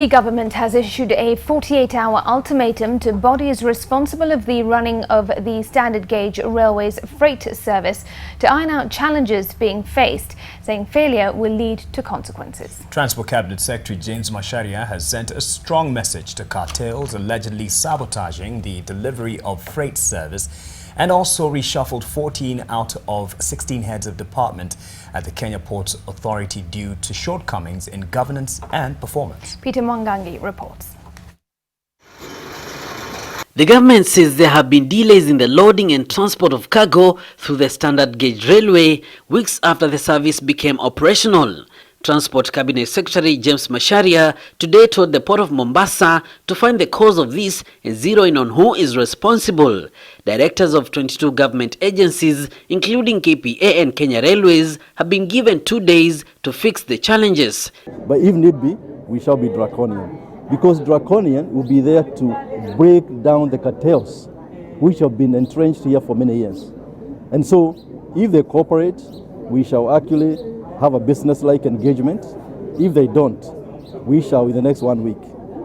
The government has issued a 48-hour ultimatum to bodies responsible of the running of the standard gauge railway's freight service to iron out challenges being faced, saying failure will lead to consequences. Transport Cabinet Secretary James Macharia has sent a strong message to cartels allegedly sabotaging the delivery of freight service and also reshuffled 14 out of 16 heads of department at the Kenya Ports Authority due to shortcomings in governance and performance. Peter Mwangangi reports. The government says there have been delays in the loading and transport of cargo through the standard gauge railway weeks after the service became operational. Transport Cabinet Secretary James Macharia today told the Port of Mombasa to find the cause of this and zero in on who is responsible. Directors of 22 government agencies, including KPA and Kenya Railways, have been given 2 days to fix the challenges. But if need be, we shall be draconian, because draconian will be there to break down the cartels, which have been entrenched here for many years. And so, if they cooperate, we shall actually have a business-like engagement. If they don't, we shall, in the next 1 week,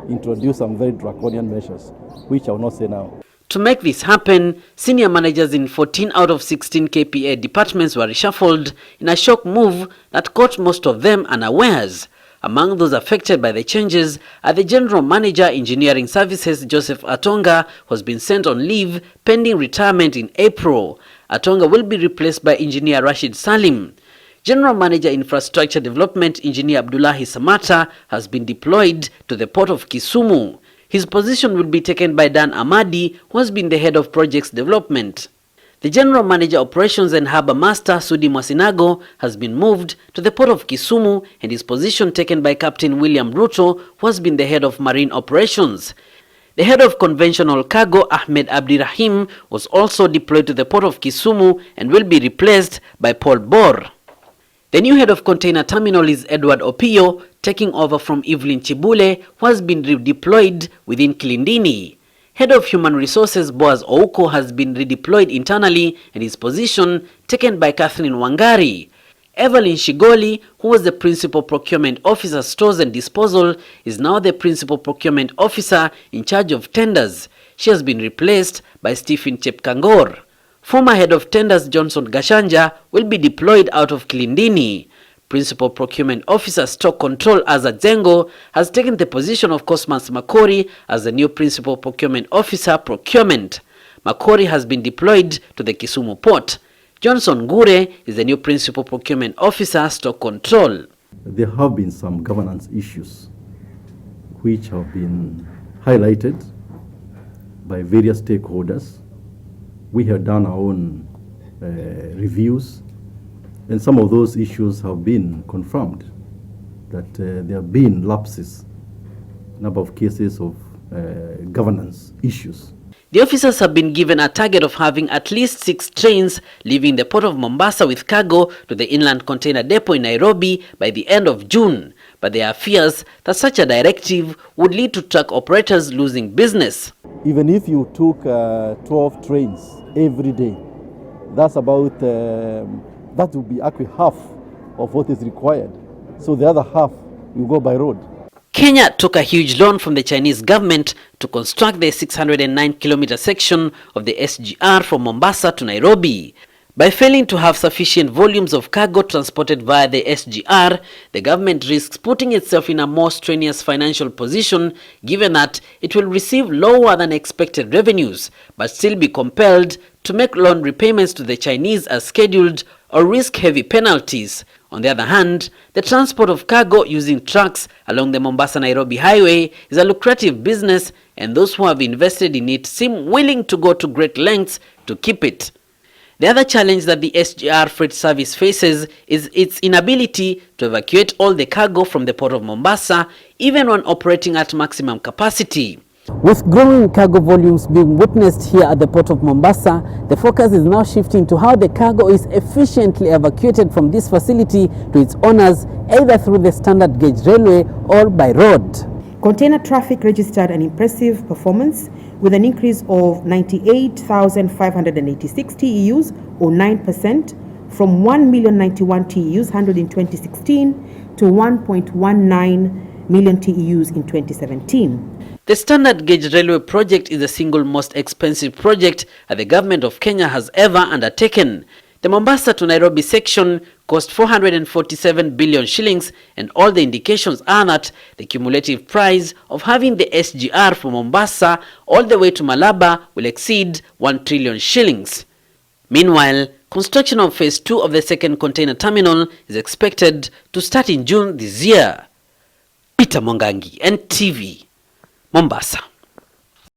introduce some very draconian measures, which I will not say now. To make this happen, senior managers in 14 out of 16 KPA departments were reshuffled in a shock move that caught most of them unawares. Among those affected by the changes are the General Manager Engineering Services Joseph Atonga, who has been sent on leave pending retirement in April. Atonga will be replaced by Engineer Rashid Salim. General Manager Infrastructure Development Engineer Abdullahi Samata has been deployed to the port of Kisumu. His position will be taken by Dan Amadi, who has been the head of projects development. The General Manager Operations and Harbour Master Sudi Mwasinago has been moved to the port of Kisumu and his position taken by Captain William Ruto, who has been the head of marine operations. The head of conventional cargo, Ahmed Abdirahim, was also deployed to the port of Kisumu and will be replaced by Paul Bor. The new head of container terminal is Edward Opio, taking over from Evelyn Chibule, who has been redeployed within Kilindini. Head of Human Resources Boaz Ouko has been redeployed internally and his position taken by Catherine Wangari. Evelyn Shigoli, who was the Principal Procurement Officer Stores and Disposal, is now the Principal Procurement Officer in charge of tenders. She has been replaced by Stephen Chepkangor. Former Head of Tenders Johnson Gashanja will be deployed out of Kilindini. Principal Procurement Officer Stock Control Azad Zengo has taken the position of Cosmas Makori as the new Principal Procurement Officer Procurement. Makori has been deployed to the Kisumu Port. Johnson Gure is the new Principal Procurement Officer Stock Control. There have been some governance issues which have been highlighted by various stakeholders. We have done our own reviews, and some of those issues have been confirmed that there have been lapses, number of cases of governance issues. The officers have been given a target of having at least 6 trains leaving the port of Mombasa with cargo to the inland container depot in Nairobi by the end of June. But there are fears that such a directive would lead to truck operators losing business. Even if you took 12 trains every day, that's about, that would be actually half of what is required. So the other half will go by road. Kenya took a huge loan from the Chinese government to construct the 609-kilometer section of the SGR from Mombasa to Nairobi. By failing to have sufficient volumes of cargo transported via the SGR, the government risks putting itself in a more strenuous financial position, given that it will receive lower than expected revenues, but still be compelled to make loan repayments to the Chinese as scheduled or risk heavy penalties. On the other hand, the transport of cargo using trucks along the Mombasa-Nairobi highway is a lucrative business, and those who have invested in it seem willing to go to great lengths to keep it. The other challenge that the SGR freight service faces is its inability to evacuate all the cargo from the port of Mombasa, even when operating at maximum capacity. With growing cargo volumes being witnessed here at the port of Mombasa, the focus is now shifting to how the cargo is efficiently evacuated from this facility to its owners, either through the standard gauge railway or by road. Container traffic registered an impressive performance with an increase of 98,586 TEUs or 9% from 1,091,091 TEUs handled in 2016 to 1.19 million TEUs in 2017. The standard gauge railway project is the single most expensive project that the government of Kenya has ever undertaken. The Mombasa to Nairobi section cost 447 billion shillings, and all the indications are that the cumulative price of having the SGR from Mombasa all the way to Malaba will exceed 1 trillion shillings. Meanwhile, construction of phase 2 of the second container terminal is expected to start in June this year. Peter Mongangi, NTV, Mombasa.